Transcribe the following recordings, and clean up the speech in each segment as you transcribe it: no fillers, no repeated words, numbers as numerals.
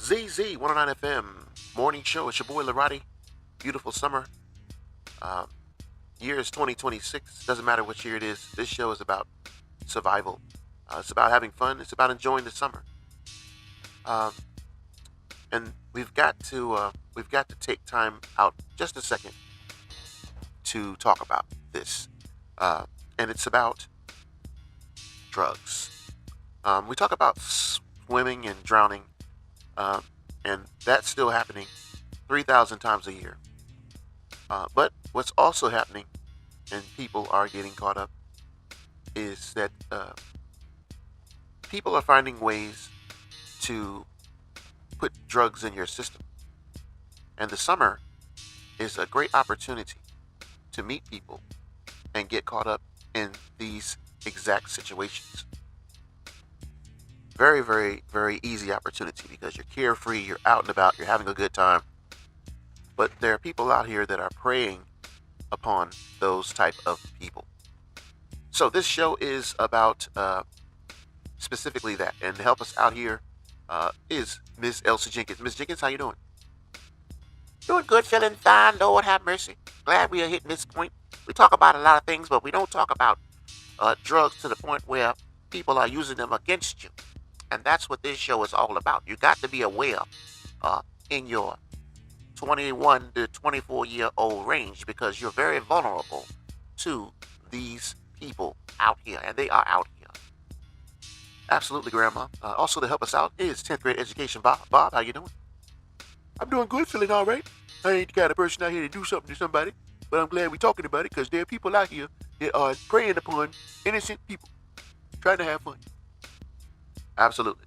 ZZ109FM morning show. It's your boy LORATTI. Beautiful summer. Year is 2026. Doesn't matter what year it is. This show is about survival. It's about having fun. It's about enjoying the summer. And we've got to take time out just a second to talk about this. And it's about drugs. We talk about swimming and drowning, and that's still happening 3,000 times a year. But what's also happening, and people are getting caught up, is that people are finding ways to put drugs in your system. And the summer is a great opportunity to meet people and get caught up in these exact situations. Very, very, very easy opportunity because you're carefree, you're out and about, you're having a good time. But there are people out here that are preying upon those type of people. So this show is about specifically that. And to help us out here is Miss Elsie Jenkins. Miss Jenkins, how you doing? Doing good, feeling fine, Lord have mercy. Glad we are hitting this point. We talk about a lot of things, but we don't talk about drugs to the point where people are using them against you. And that's what this show is all about. You got to be aware in your 21 to 24-year-old range because you're very vulnerable to these people out here, and they are out here. Absolutely, Grandma. Also to help us out is 10th grade education Bob. Bob, how you doing? I'm doing good, feeling all right. I ain't the kind of person out here to do something to somebody, but I'm glad we're talking about it because there are people out here that are preying upon innocent people trying to have fun. Absolutely.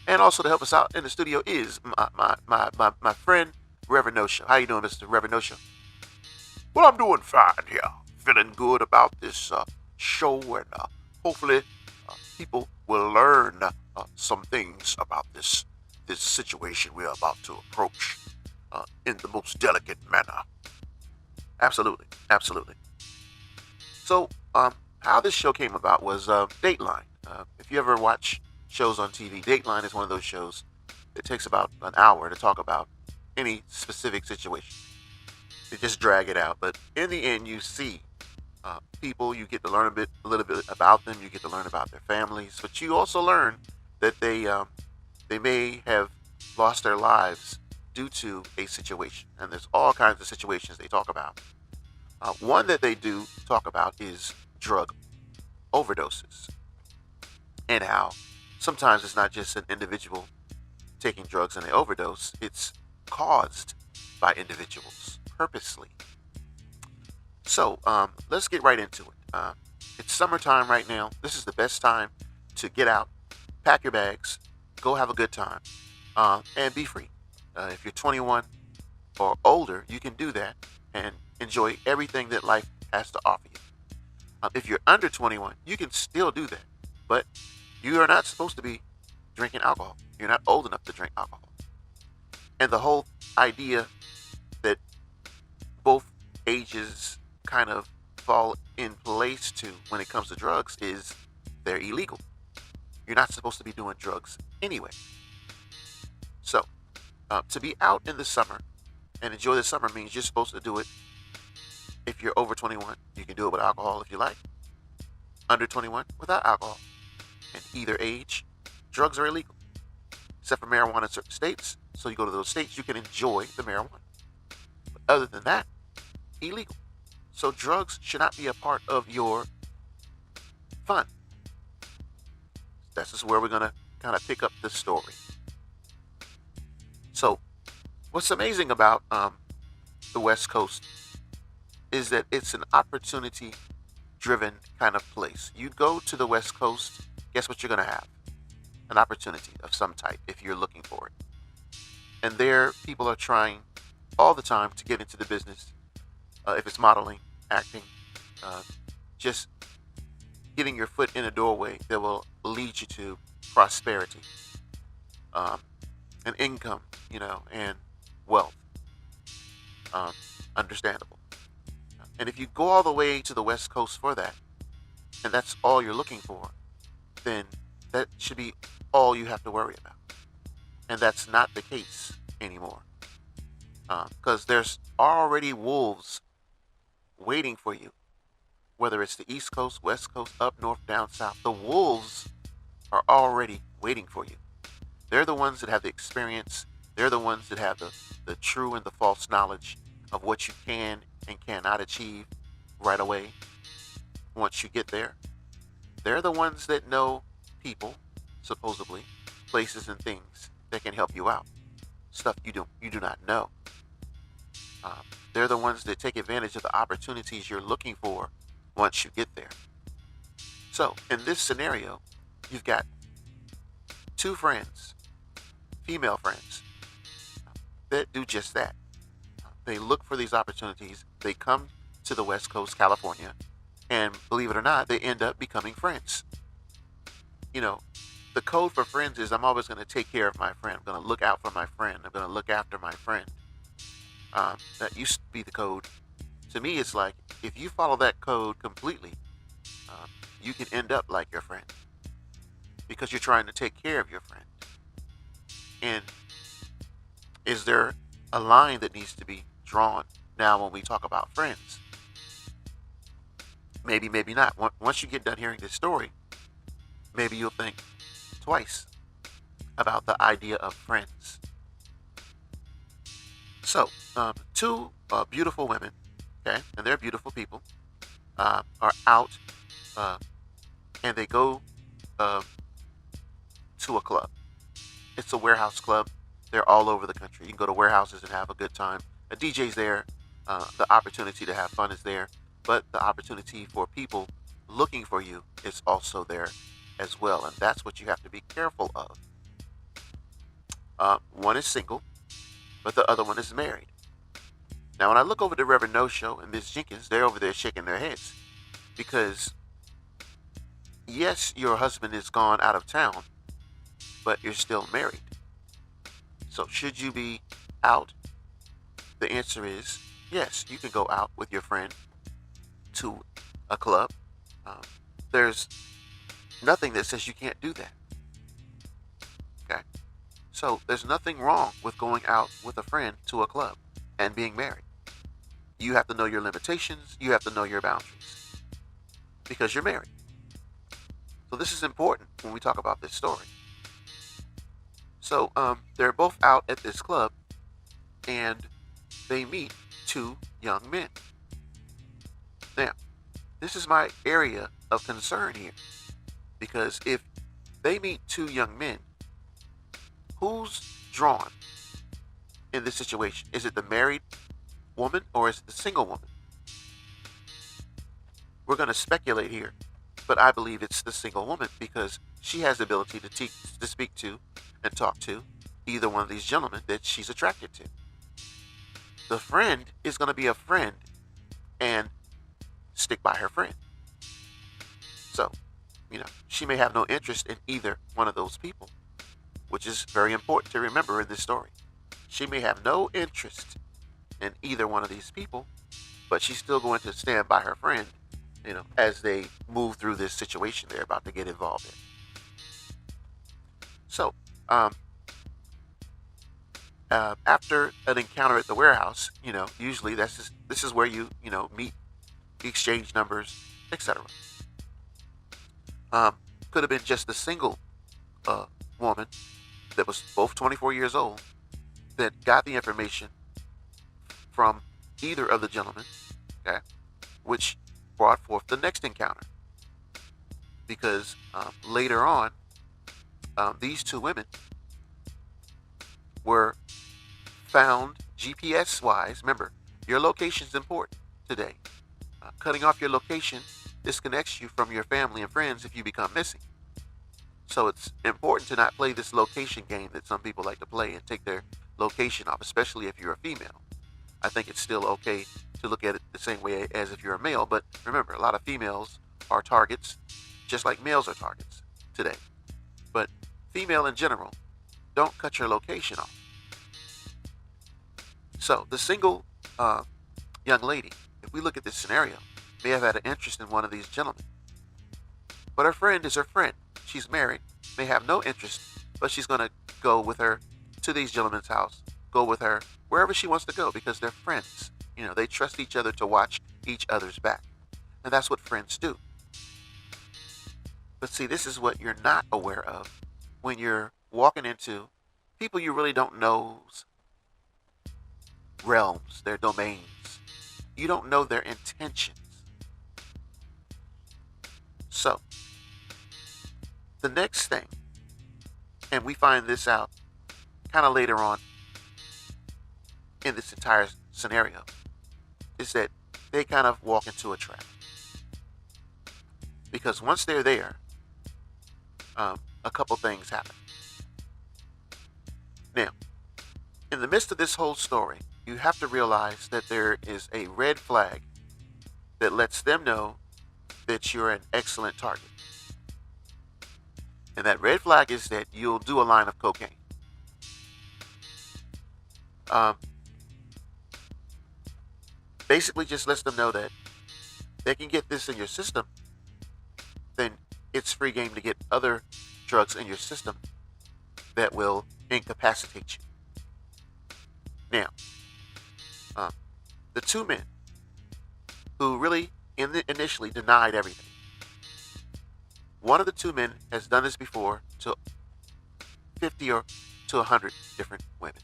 And also to help us out in the studio is my friend Reverend No Show. How you doing, Mr. Reverend No Show? Well, I'm doing fine here. Feeling good about this show, and hopefully people will learn some things about this situation we're about to approach in the most delicate manner. Absolutely. Absolutely. So, how this show came about was Dateline. If you ever watch shows on TV, Dateline is one of those shows that takes about an hour to talk about any specific situation. They just drag it out, but in the end, you see people. You get to learn a little bit about them. You get to learn about their families, but you also learn that they may have lost their lives due to a situation, and there's all kinds of situations they talk about. One that they do talk about is drug overdoses, and how sometimes it's not just an individual taking drugs and they overdose, it's caused by individuals purposely. So let's get right into it. It's summertime right now. This is the best time to get out, pack your bags, go have a good time, and be free. If you're 21 or older, you can do that and enjoy everything that life has to offer you. If you're under 21, you can still do that, but you are not supposed to be drinking alcohol. You're not old enough to drink alcohol. And the whole idea that both ages kind of fall in place to when it comes to drugs is they're illegal. You're not supposed to be doing drugs anyway. So, to be out in the summer and enjoy the summer means you're supposed to do it. If you're over 21, you can do it with alcohol if you like. Under 21, without alcohol. And either age, drugs are illegal. Except for marijuana in certain states. So you go to those states, you can enjoy the marijuana. But other than that, illegal. So drugs should not be a part of your fun. This is where we're going to kind of pick up the story. So what's amazing about the West Coast is that it's an opportunity-driven kind of place. You go to the West Coast, guess what you're going to have? An opportunity of some type if you're looking for it. And there, people are trying all the time to get into the business. If it's modeling, acting, just getting your foot in a doorway that will lead you to prosperity, and income, and wealth. Understandable. And if you go all the way to the West Coast for that, and that's all you're looking for, then that should be all you have to worry about. And that's not the case anymore. Because there's already wolves waiting for you. Whether it's the East Coast, West Coast, up north, down south, the wolves are already waiting for you. They're the ones that have the experience. They're the ones that have the true and the false knowledge of what you can and cannot achieve right away once you get there. They're the ones that know people, supposedly, places and things that can help you out. Stuff you do not know. They're the ones that take advantage of the opportunities you're looking for once you get there. So, in this scenario, you've got two friends, female friends, that do just that. They look for these opportunities. They come to the West Coast, California, and believe it or not, they end up becoming friends. You know, the code for friends is I'm always going to take care of my friend. I'm going to look out for my friend. I'm going to look after my friend. That used to be the code. To me, it's like if you follow that code completely, you can end up like your friend because you're trying to take care of your friend. And is there a line that needs to be drawn now when we talk about friends? Maybe, maybe not. Once you get done hearing this story, maybe you'll think twice about the idea of friends. So, two beautiful women, okay, and they're beautiful people, are out, and they go to a club. It's a warehouse club. They're all over the country. You can go to warehouses and have a good time. A DJ's there. The opportunity to have fun is there, but the opportunity for people looking for you is also there as well, and that's what you have to be careful of. One is single, but the other one is married. Now, when I look over the Reverend No Show and Miss Jenkins, they're over there shaking their heads because, yes, your husband is gone out of town, but you're still married. So should you be out? The answer is yes, you can go out with your friend to a club. There's nothing that says you can't do that. Okay? So there's nothing wrong with going out with a friend to a club and being married. You have to know your limitations. You have to know your boundaries because you're married. So this is important when we talk about this story. So they're both out at this club and they meet two young men. Now, this is my area of concern here because if they meet two young men, who's drawn in this situation? Is it the married woman or is it the single woman? We're going to speculate here, but I believe it's the single woman because she has the ability to speak to and talk to either one of these gentlemen that she's attracted to. The friend is going to be a friend and stick by her friend. So, she may have no interest in either one of those people, which is very important to remember in this story. She may have no interest in either one of these people, but she's still going to stand by her friend, as they move through this situation they're about to get involved in. So, after an encounter at the warehouse, usually this is where you meet, exchange numbers, etc. Could have been just a single woman that was both 24 years old that got the information from either of the gentlemen, okay, which brought forth the next encounter. Because later on, these two women were found GPS-wise. Remember, your location is important today. Cutting off your location disconnects you from your family and friends if you become missing. So it's important to not play this location game that some people like to play and take their location off, especially if you're a female. I think it's still okay to look at it the same way as if you're a male, but remember, a lot of females are targets, just like males are targets today. But female in general, don't cut your location off. So the single young lady, if we look at this scenario, may have had an interest in one of these gentlemen. But her friend is her friend. She's married, may have no interest, but she's going to go with her to these gentlemen's house, go with her wherever she wants to go because they're friends. They trust each other to watch each other's back. And that's what friends do. But see, this is what you're not aware of when you're walking into people you really don't know's realms, their domains. You don't know their intentions. So, the next thing, and we find this out kind of later on in this entire scenario, is that they kind of walk into a trap. Because once they're there, a couple things happen. Now, in the midst of this whole story, you have to realize that there is a red flag that lets them know that you're an excellent target. And that red flag is that you'll do a line of cocaine. Basically just lets them know that they can get this in your system, then it's free game to get other drugs in your system that will incapacitate you. Now, the two men who really initially denied everything. One of the two men has done this before to 50 or to 100 different women.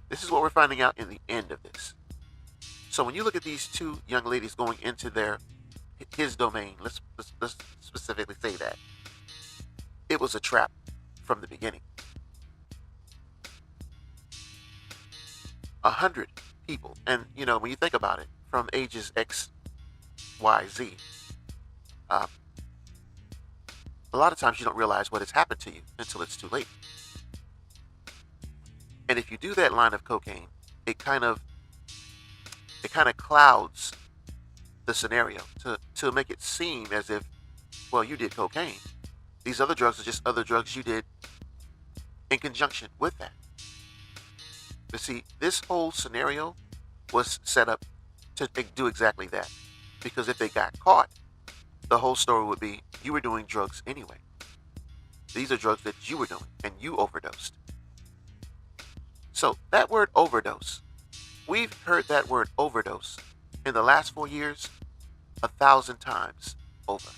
This is what we're finding out in the end of this. So when you look at these two young ladies going into his domain, let's specifically say that it was a trap from the beginning. 100 people, and when you think about it, from ages X, Y, Z, a lot of times you don't realize what has happened to you until it's too late. And if you do that line of cocaine, it kind of clouds the scenario to make it seem as if, well, you did cocaine. These other drugs are just other drugs you did in conjunction with that. But see, this whole scenario was set up to do exactly that. Because if they got caught, the whole story would be, you were doing drugs anyway. These are drugs that you were doing, and you overdosed. So that word overdose, we've heard that word overdose in the last 4 years 1,000 times over.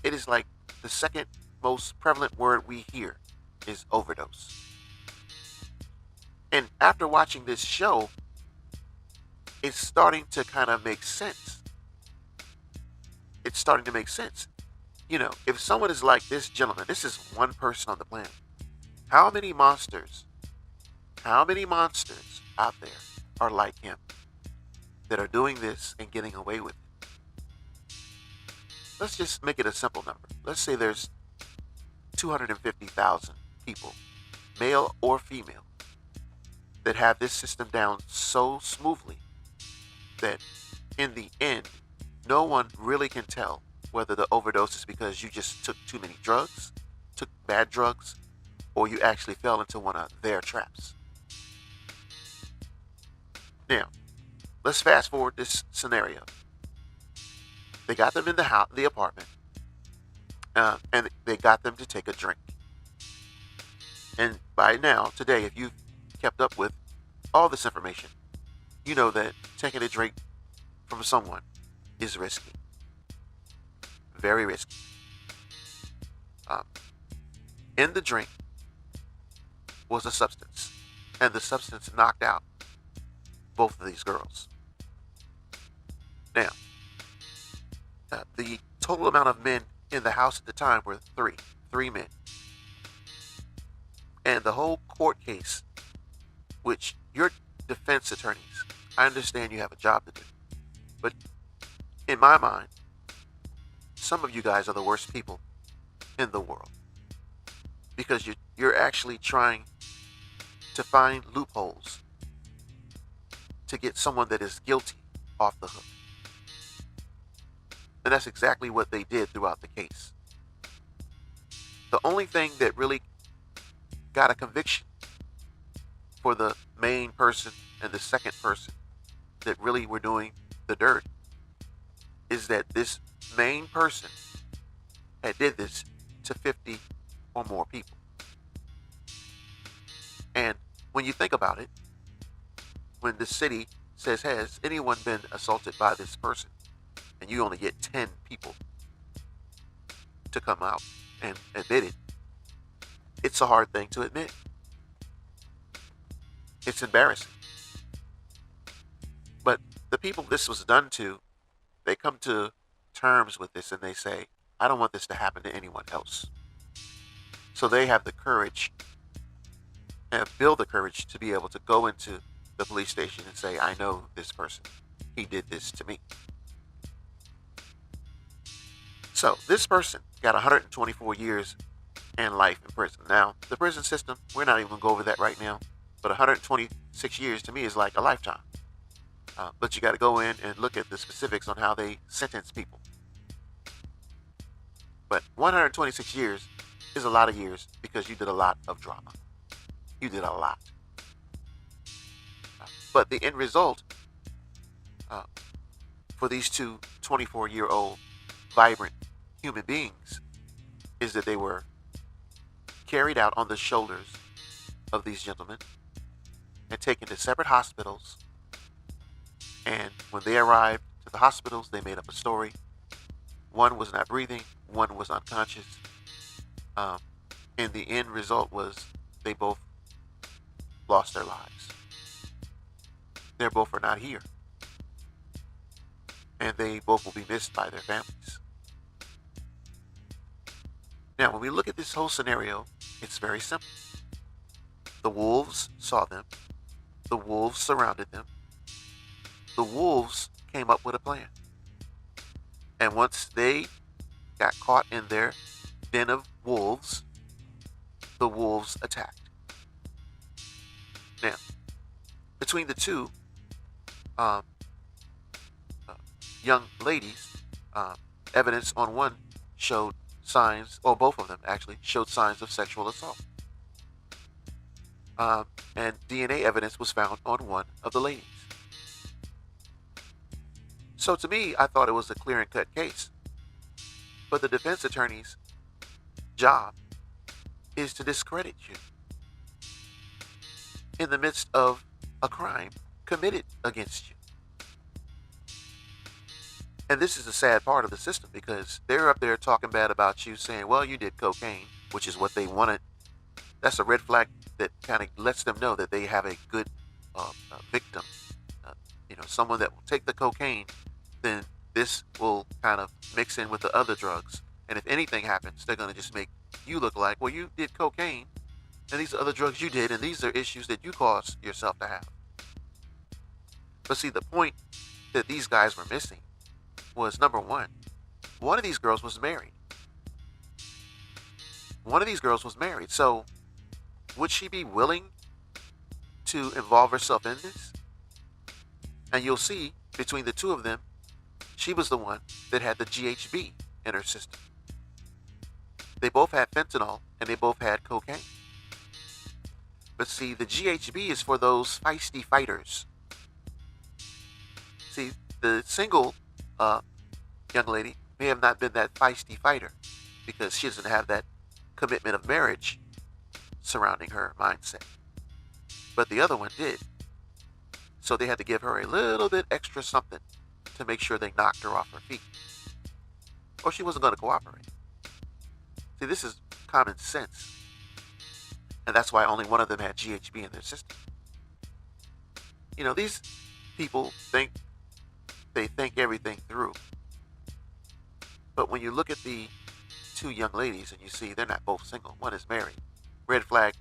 It is like the second most prevalent word we hear is overdose. And after watching this show, it's starting to kind of make sense. It's starting to make sense. If someone is like this gentleman, this is one person on the planet. How many monsters out there are like him that are doing this and getting away with it? Let's just make it a simple number. Let's say there's 250,000 people, male or female, that have this system down so smoothly that in the end, no one really can tell whether the overdose is because you just took too many drugs, took bad drugs, or you actually fell into one of their traps. Now, let's fast forward this scenario. They got them in the apartment, and they got them to take a drink. And by now, today, if you've kept up with all this information, you know that taking a drink from someone is risky. Very risky. In the drink was a substance, and the substance knocked out both of these girls. Now, the total amount of men in the house at the time were three men. And the whole court case, which your defense attorneys, I understand you have a job to do, but in my mind, some of you guys are the worst people in the world, because you're actually trying to find loopholes to get someone that is guilty off the hook. And that's exactly what they did throughout the case. The only thing that really got a conviction for the main person and the second person that really were doing the dirt is that this main person had did this to 50 or more people. And when you think about it, when the city says, has anyone been assaulted by this person? And you only get 10 people to come out and admit it. It's a hard thing to admit. It's embarrassing. But the people this was done to, they come to terms with this and they say, I don't want this to happen to anyone else. So they have the courage and build the courage to be able to go into the police station and say, I know this person. He did this to me. So this person got 124 years and life in prison. Now, the prison system, we're not even going to go over that right now, but 126 years to me is like a lifetime. But you got to go in and look at the specifics on how they sentence people. But 126 years is a lot of years because you did a lot of drama. You did a lot. But the end result for these two 24-year-old vibrant human beings is that they were carried out on the shoulders of these gentlemen and taken to separate hospitals. And when they arrived to the hospitals, they made up a story. One was not breathing, one was unconscious. And the end result was they both lost their lives. They both are not here. And they both will be missed by their families. Now, when we look at this whole scenario, it's very simple. The wolves saw them. The wolves surrounded them. The wolves came up with a plan. And once they got caught in their den of wolves, the wolves attacked. Now, between the two young ladies, evidence on one showed signs, or both of them actually, showed signs of sexual assault. And DNA evidence was found on one of the ladies. So to me, I thought it was a clear and cut case. But the defense attorney's job is to discredit you in the midst of a crime committed against you. And this is the sad part of the system, because they're up there talking bad about you, saying, well, you did cocaine, which is what they wanted. That's a red flag that kind of lets them know that they have a good victim. Someone that will take the cocaine, then this will kind of mix in with the other drugs. And if anything happens, they're going to just make you look like, well, you did cocaine, and these are other drugs you did, and these are issues that you caused yourself to have. But see, the point that these guys were missing was, number one of these girls was married. One of these girls was married. So would she be willing to involve herself in this? And you'll see between the two of them, she was the one that had the GHB in her system. They both had fentanyl and they both had cocaine. But see, the GHB is for those feisty fighters. See, the single young lady may have not been that feisty fighter because she doesn't have that commitment of marriage surrounding her mindset. But the other one did. So they had to give her a little bit extra something to make sure they knocked her off her feet, or she wasn't going to cooperate. See, this is common sense. And that's why only one of them had GHB in their system. These people think everything through. But when you look at the two young ladies and you see they're not both single, one is married, red flag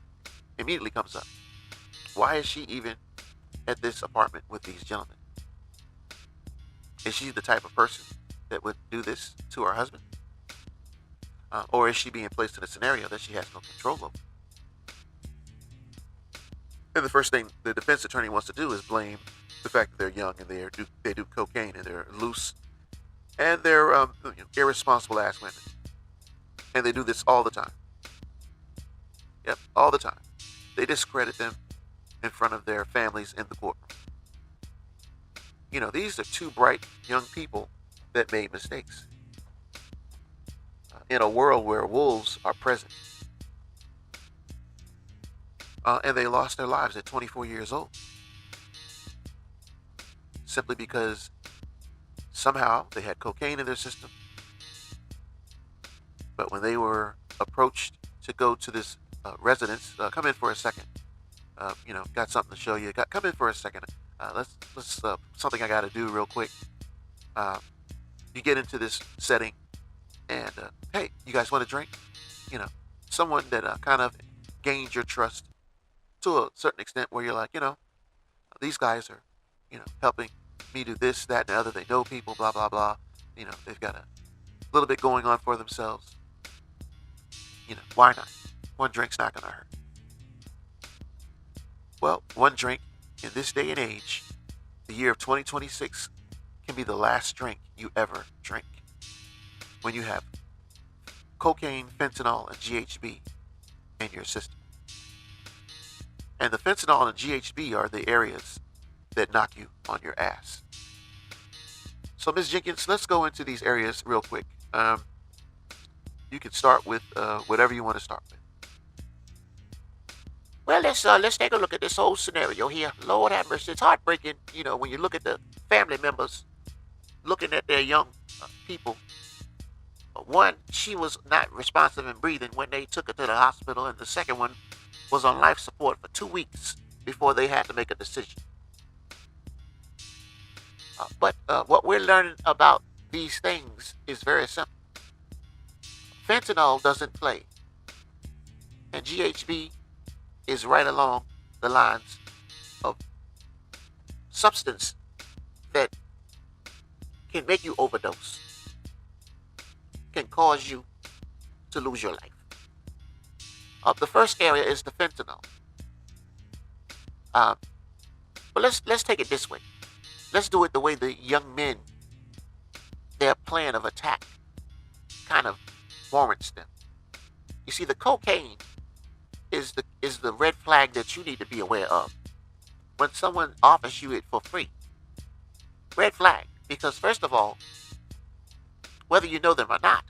immediately comes up. Why is she even at this apartment with these gentlemen? Is she the type of person that would do this to her husband? Or is she being placed in a scenario that she has no control over? And the first thing the defense attorney wants to do is blame the fact that they're young and they do cocaine and they're loose and they're irresponsible ass women. And they do this all the time. Yep, all the time. They discredit them in front of their families in the courtroom. These are two bright young people that made mistakes. In a world where wolves are present. and they lost their lives at 24 years old, simply because somehow they had cocaine in their system. But when they were approached to go to this residence, come in for a second. Got something to show you. Come in for a second. Let's something I got to do real quick. You get into this setting, and hey, you guys want a drink? Someone that kind of gained your trust to a certain extent, where you're like, these guys are, helping me do this, that, and the other. They know people, blah blah blah. They've got a little bit going on for themselves. Why not? One drink's not gonna hurt. Well, one drink in this day and age, the year of 2026, can be the last drink you ever drink. When you have cocaine, fentanyl, and GHB in your system. And the fentanyl and GHB are the areas that knock you on your ass. So, Ms. Jenkins, let's go into these areas real quick. You can start with whatever you want to start with. Well, let's take a look at this whole scenario here. Lord have mercy. It's heartbreaking, when you look at the family members looking at their young people. One, she was not responsive and breathing when they took her to the hospital, and the second one was on life support for 2 weeks before they had to make a decision. But what we're learning about these things is very simple. Fentanyl doesn't play, and GHB is right along the lines of substance that can make you overdose, can cause you to lose your life. The first area is the fentanyl. But let's take it this way. Let's do it the way the young men, their plan of attack kind of warrants them. You see, the cocaine is the red flag that you need to be aware of. When someone offers you it for free, red flag. Because first of all, whether you know them or not,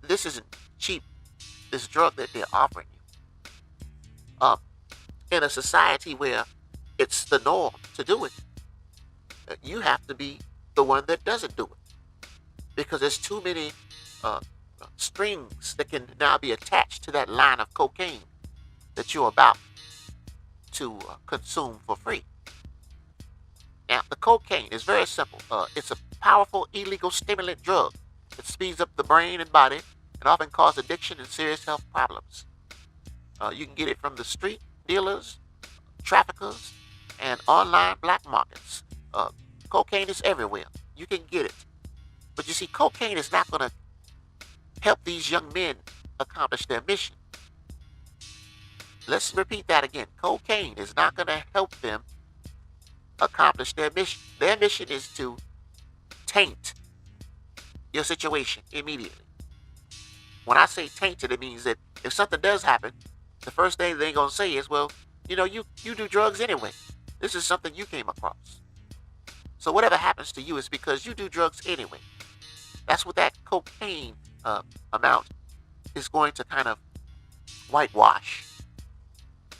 this isn't cheap. This drug that they're offering you. In a society where it's the norm to do it, you have to be the one that doesn't do it. Because there's too many strings that can now be attached to that line of cocaine that you're about to consume for free. Now, the cocaine is very simple. It's a powerful illegal stimulant drug that speeds up the brain and body and often causes addiction and serious health problems. You can get it from the street dealers, traffickers, and online black markets. Cocaine is everywhere. You can get it. But you see, cocaine is not going to help these young men accomplish their mission. Let's repeat that again. Cocaine is not going to help them accomplish their mission. Their mission is to taint your situation immediately. When I say tainted, it means that if something does happen, the first thing they're going to say is, well, you do drugs anyway. This is something you came across. So whatever happens to you is because you do drugs anyway. That's what that cocaine amount is going to kind of whitewash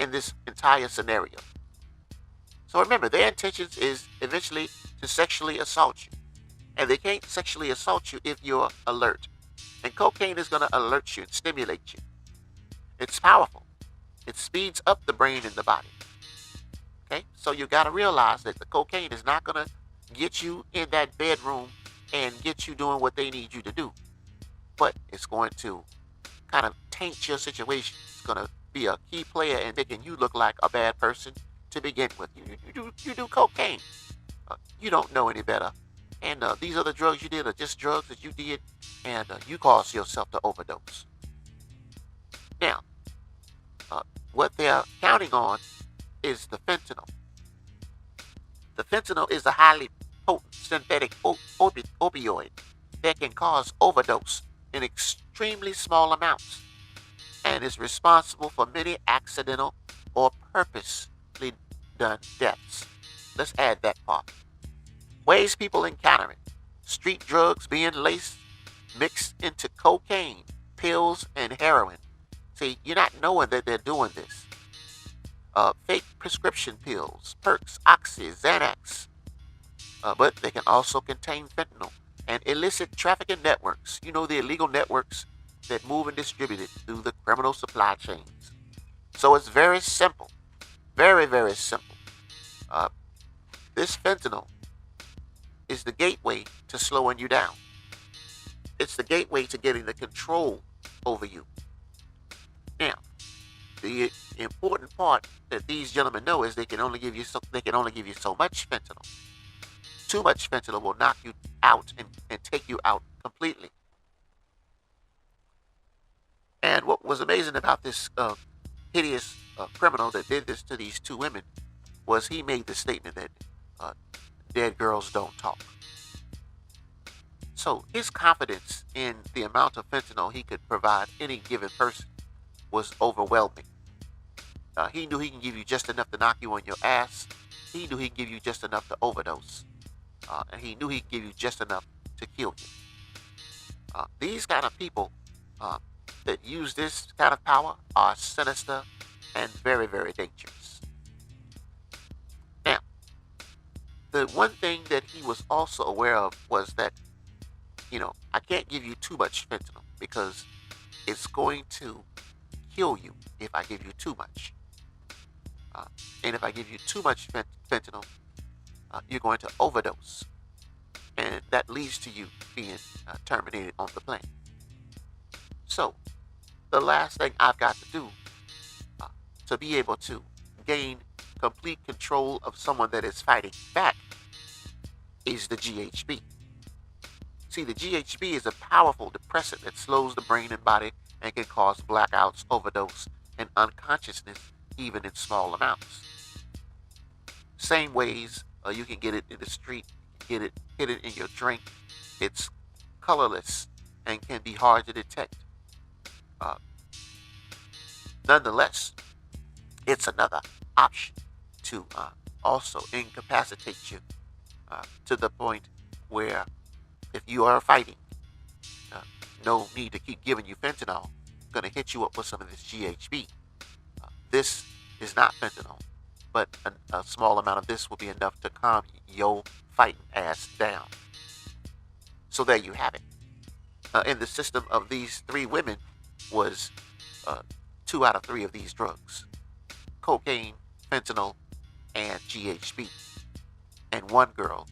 in this entire scenario. So remember, their intentions is eventually to sexually assault you. And they can't sexually assault you if you're alert. And cocaine is going to alert you and stimulate you. It's powerful. It speeds up the brain and the body. Okay? So you got to realize that the cocaine is not going to get you in that bedroom and get you doing what they need you to do. But it's going to kind of taint your situation. It's going to be a key player in making you look like a bad person to begin with. You do cocaine. You don't know any better. And these other drugs you did are just drugs that you did, and you caused yourself to overdose. Now, what they're counting on is the fentanyl. The fentanyl is a highly potent synthetic opioid that can cause overdose in extremely small amounts and is responsible for many accidental or purposely done deaths. Let's add that part. Ways people encounter it. Street drugs being mixed into cocaine, pills, and heroin. See, you're not knowing that they're doing this. fake prescription pills, Perks, Oxy, Xanax, but they can also contain fentanyl and illicit trafficking networks. You know, the illegal networks that move and distribute it through the criminal supply chains. So it's very simple, very, very simple. This fentanyl is the gateway to slowing you down. It's the gateway to getting the control over you. Now, the important part that these gentlemen know is they can only give you so much fentanyl. Too much fentanyl will knock you out and take you out completely. And what was amazing about this hideous criminal that did this to these two women was he made the statement that dead girls don't talk. So his confidence in the amount of fentanyl he could provide any given person was overwhelming. He knew he can give you just enough to knock you on your ass. He knew he can give you just enough to overdose. And he knew he could give you just enough to kill you. These kind of people that use this kind of power are sinister and very, very dangerous. Now, the one thing that he was also aware of was that, I can't give you too much fentanyl because it's going to kill you if I give you too much. And if I give you too much fentanyl, you're going to overdose. And that leads to you being terminated on the plane. So, the last thing I've got to do to be able to gain complete control of someone that is fighting back is the GHB. See, the GHB is a powerful depressant that slows the brain and body and can cause blackouts, overdose, and unconsciousness even in small amounts. Same ways you can get it in the street, hit it in your drink. It's colorless and can be hard to detect. Nonetheless, it's another option to also incapacitate you to the point where if you are fighting, no need to keep giving you fentanyl. I'm going to hit you up with some of this GHB. This is not fentanyl, but a small amount of this will be enough to calm your fighting ass down. So there you have it. In the system of these three women was 2 out of 3 of these drugs: cocaine, fentanyl, and GHB. And one girl,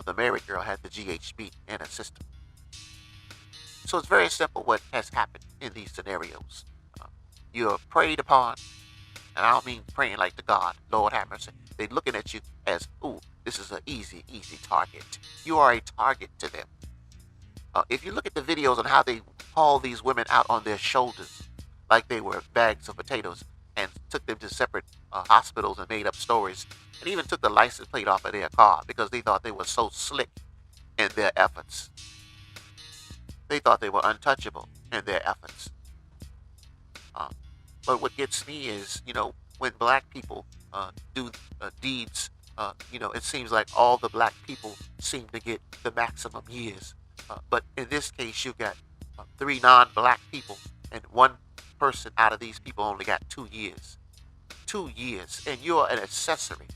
the married girl, had the GHB in her system. So it's very simple what has happened in these scenarios. You're preyed upon, and I don't mean praying like to God, Lord have mercy. They're looking at you as, ooh, this is an easy target. You are a target to them. If you look at the videos on how they haul these women out on their shoulders like they were bags of potatoes and took them to separate hospitals and made up stories and even took the license plate off of their car because they thought they were so slick in their efforts. They thought they were untouchable in their efforts. But what gets me is, when black people do deeds, it seems like all the black people seem to get the maximum years. But in this case, you got 3 non-black people, and one person out of these people only got 2 years. 2 years, and you're an accessory.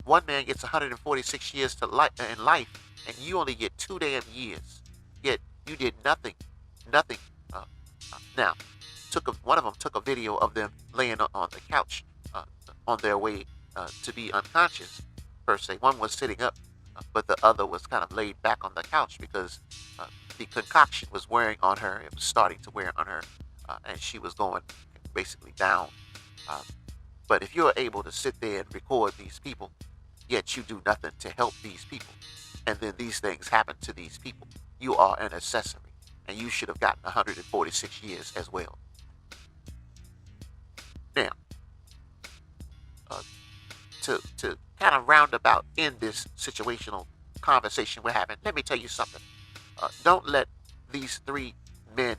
One man gets 146 years in life, and you only get 2 damn years. Yet you did nothing. Now, one of them took a video of them laying on the couch on their way to be unconscious, per se. One was sitting up, but the other was kind of laid back on the couch because the concoction was wearing on her. It was starting to wear on her, and she was going basically down. But if you're able to sit there and record these people, yet you do nothing to help these people, and then these things happen to these people, you are an accessory, and you should have gotten 146 years as well. Now, to kind of roundabout end this situational conversation we're having, let me tell you something. Don't let these 3 men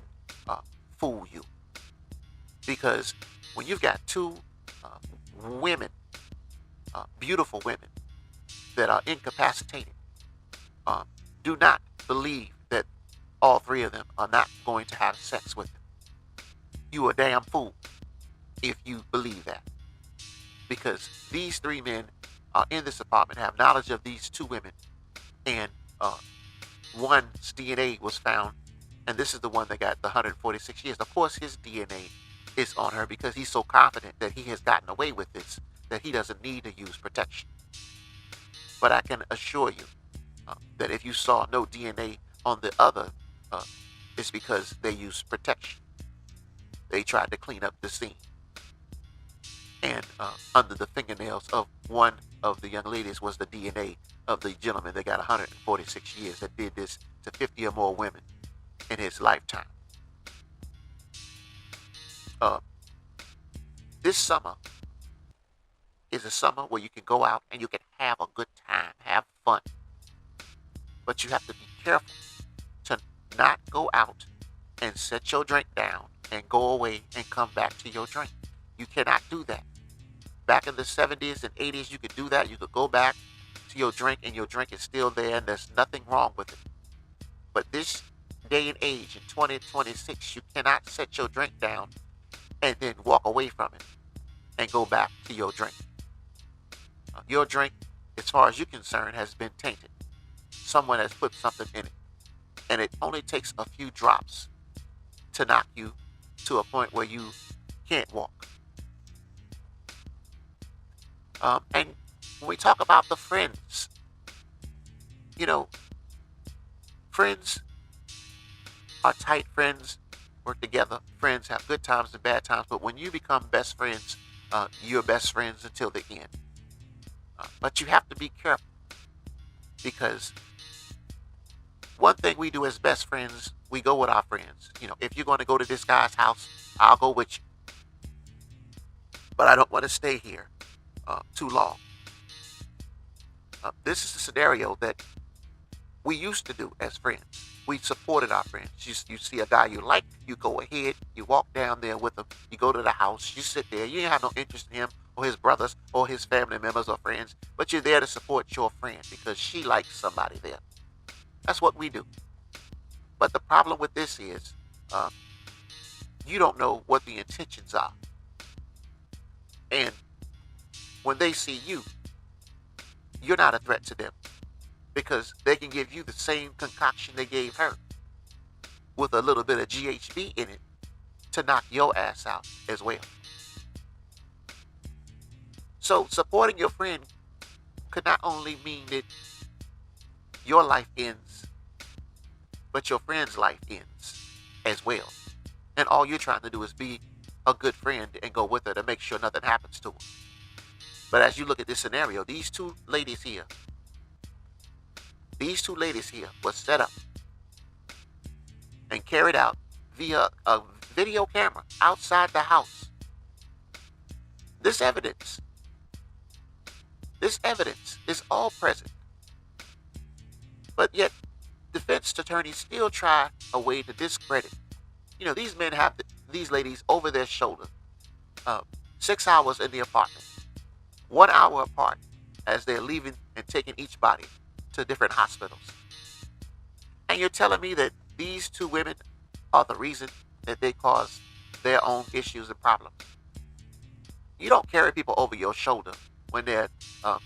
fool you. Because when you've got 2 women, beautiful women, that are incapacitated, do not believe that all 3 of them are not going to have sex with them. You a damn fool if you believe that. Because these three men in this apartment have knowledge of these two women, and one's DNA was found, and this is the one that got the 146 years. Of course, his DNA is on her because he's so confident that he has gotten away with this, that he doesn't need to use protection. But I can assure you that if you saw no DNA on the other, it's because they used protection. They tried to clean up the scene. And under the fingernails of one of the young ladies was the DNA of the gentleman that got 146 years that did this to 50 or more women in his lifetime. This summer is a summer where you can go out and you can have a good time, have fun. But you have to be careful to not go out and set your drink down and go away and come back to your drink. You cannot do that. Back in the 70s and 80s, you could do that. You could go back to your drink and your drink is still there and there's nothing wrong with it. But this day and age in 2026, you cannot set your drink down and then walk away from it and go back to your drink. Your drink, as far as you're concerned, has been tainted. Someone has put something in it. And it only takes a few drops to knock you to a point where you can't walk. And when we talk about the friends, friends are tight friends, work together. Friends have good times and bad times. But when you become best friends, you're best friends until the end. But you have to be careful, because one thing we do as best friends, we go with our friends. If you're going to go to this guy's house, I'll go with you. But I don't want to stay here too long. This is a scenario that we used to do as friends. We supported our friends. You see a guy you like, you go ahead, you walk down there with him, you go to the house, you sit there, you have no interest in him or his brothers or his family members or friends, but you're there to support your friend because she likes somebody there. That's what we do. But the problem with this is you don't know what the intentions are. And when they see you, you're not a threat to them, because they can give you the same concoction they gave her with a little bit of GHB in it to knock your ass out as well. So supporting your friend could not only mean that your life ends, but your friend's life ends as well. And all you're trying to do is be a good friend and go with her to make sure nothing happens to her. But as you look at this scenario, these two ladies here were set up and carried out via a video camera outside the house. This evidence is all present. But yet, defense attorneys still try a way to discredit. These men have these ladies over their shoulder, 6 hours in the apartment, 1 hour apart, as they're leaving and taking each body to different hospitals. And you're telling me that these two women are the reason that they cause their own issues and problems? You don't carry people over your shoulder when they're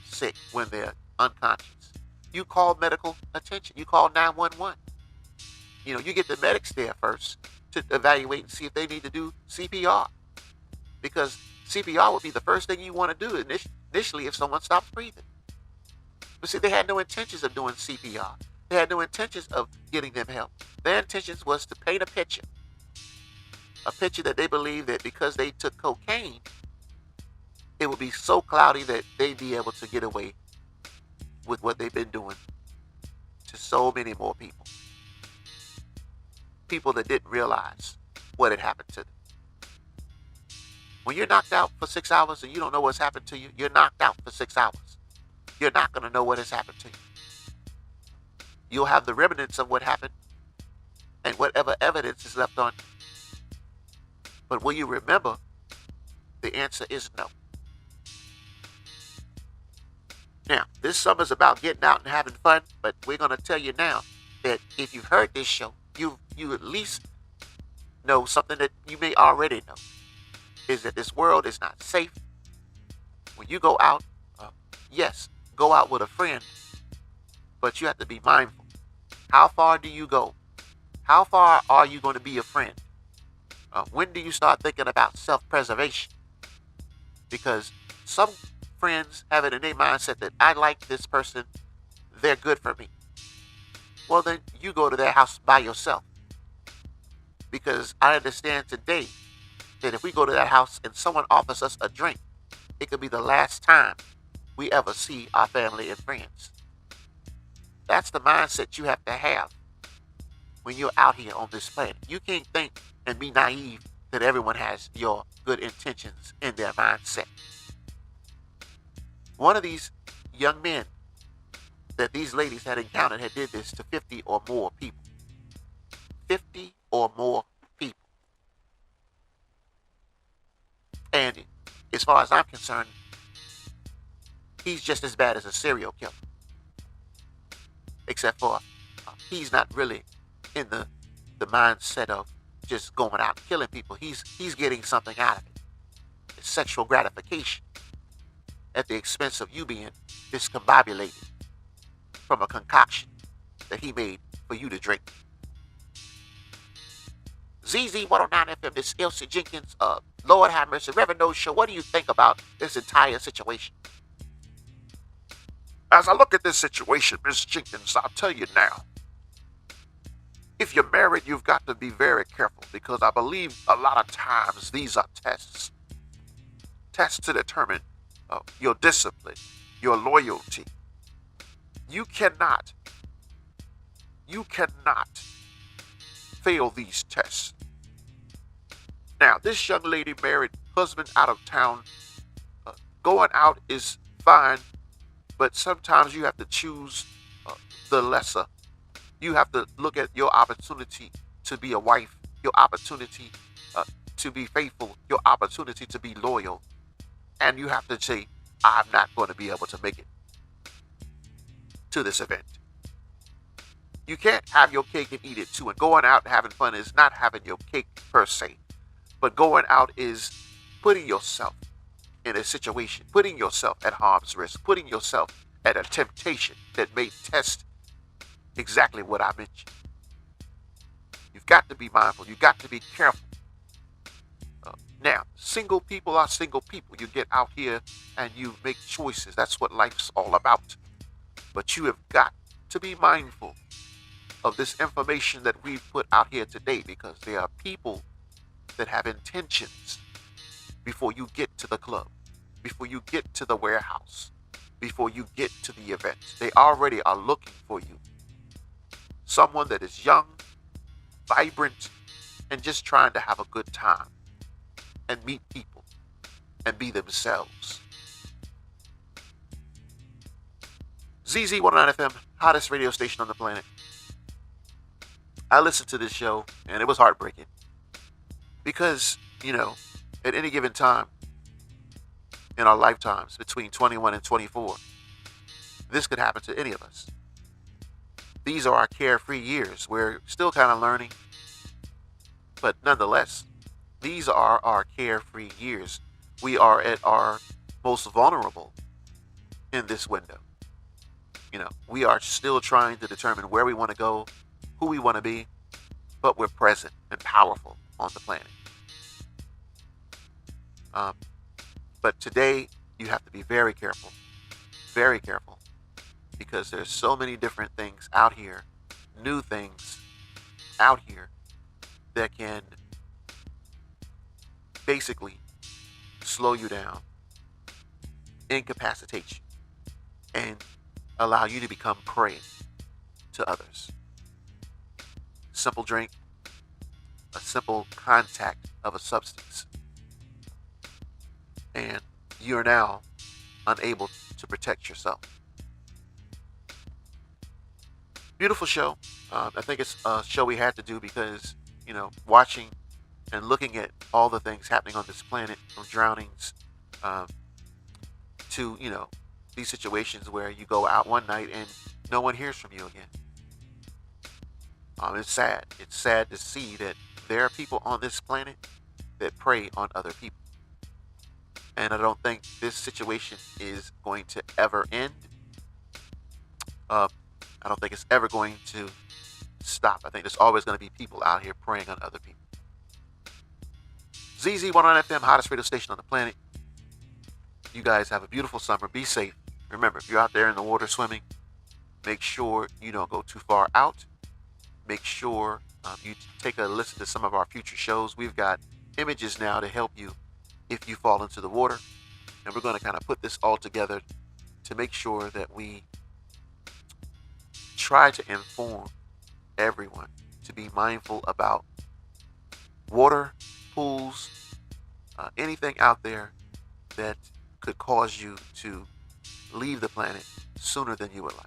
sick, when they're unconscious. You call medical attention. You call 911. You get the medics there first to evaluate and see if they need to do CPR. Because CPR would be the first thing you want to do initially if someone stops breathing. But see, they had no intentions of doing CPR. They had no intentions of getting them help. Their intentions was to paint a picture that they believed that because they took cocaine, it would be so cloudy that they'd be able to get away with what they've been doing to so many more people. People that didn't realize what had happened to them. When you're knocked out for 6 hours and you don't know what's happened to you, you're knocked out for 6 hours. You're not going to know what has happened to you. You'll have the remnants of what happened and whatever evidence is left on you. But will you remember? The answer is no. Now, this summer's about getting out and having fun, but we're going to tell you now that if you've heard this show, you at least know something that you may already know. is that this world is not safe. When you go out, yes, go out with a friend, but you have to be mindful. How far do you go? How far are you going to be a friend? When do you start thinking about self-preservation? Because some friends have it in their mindset that I like this person, they're good for me. Well, then you go to their house by yourself. Because I understand today that if we go to that house and someone offers us a drink, it could be the last time we ever see our family and friends. That's the mindset you have to have when you're out here on this planet. You can't think and be naive that everyone has your good intentions in their mindset. One of these young men that these ladies had encountered had did this to 50 or more people. 50 or more people. And as far as I'm concerned, he's just as bad as a serial killer. Except for he's not really in the mindset of just going out and killing people. He's getting something out of it. It's sexual gratification at the expense of you being discombobulated from a concoction that he made for you to drink. ZZ109FM, this Elsie Jenkins, Lord have mercy, Reverend No Show. What do you think about this entire situation? As I look at this situation, Miss Jenkins, I'll tell you now. If you're married, you've got to be very careful because I believe a lot of times these are tests. Tests to determine your discipline, your loyalty. You cannot fail these tests. Now, this young lady married, husband out of town. Going out is fine, but sometimes you have to choose the lesser. You have to look at your opportunity to be a wife, your opportunity to be faithful, your opportunity to be loyal. And you have to say, I'm not going to be able to make it to this event. You can't have your cake and eat it too. And going out and having fun is not having your cake per se. But going out is putting yourself in a situation, putting yourself at harm's risk, putting yourself at a temptation that may test exactly what I mentioned. You've got to be mindful. You've got to be careful. Now, single people are single people. You get out here and you make choices. That's what life's all about. But you have got to be mindful of this information that we've put out here today because there are people that have intentions before you get to the club, before you get to the warehouse, before you get to the event. They already are looking for you. Someone that is young, vibrant, and just trying to have a good time and meet people and be themselves. ZZ109FM, hottest radio station on the planet. I listened to this show and it was heartbreaking because, at any given time in our lifetimes between 21 and 24, this could happen to any of us. These are our carefree years. We're still kind of learning, but nonetheless, these are our carefree years. We are at our most vulnerable in this window. We are still trying to determine where we want to go, who we want to be, but we're present and powerful on the planet. But today, you have to be very careful, because there's so many different things out here, new things out here that can basically slow you down, incapacitate you, and allow you to become prey to others. Simple drink, a simple contact of a substance, and you're now unable to protect yourself. Beautiful show. I think it's a show we had to do because, watching and looking at all the things happening on this planet, from drownings to, these situations where you go out one night and no one hears from you again. It's sad. It's sad to see that there are people on this planet that prey on other people. and I don't think this situation is going to ever end. I don't think it's ever going to stop. I think there's always going to be people out here preying on other people. ZZ109FM, hottest radio station on the planet. You guys have a beautiful summer. Be safe. Remember, if you're out there in the water swimming, make sure you don't go too far out. Make sure you take a listen to some of our future shows. We've got images now to help you if you fall into the water. And we're going to kind of put this all together to make sure that we try to inform everyone to be mindful about water, pools, anything out there that could cause you to leave the planet sooner than you would like.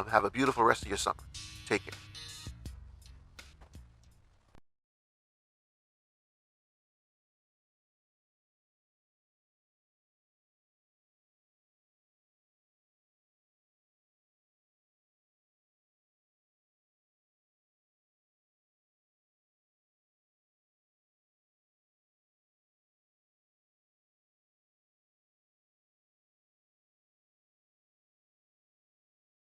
Have a beautiful rest of your summer. Take care.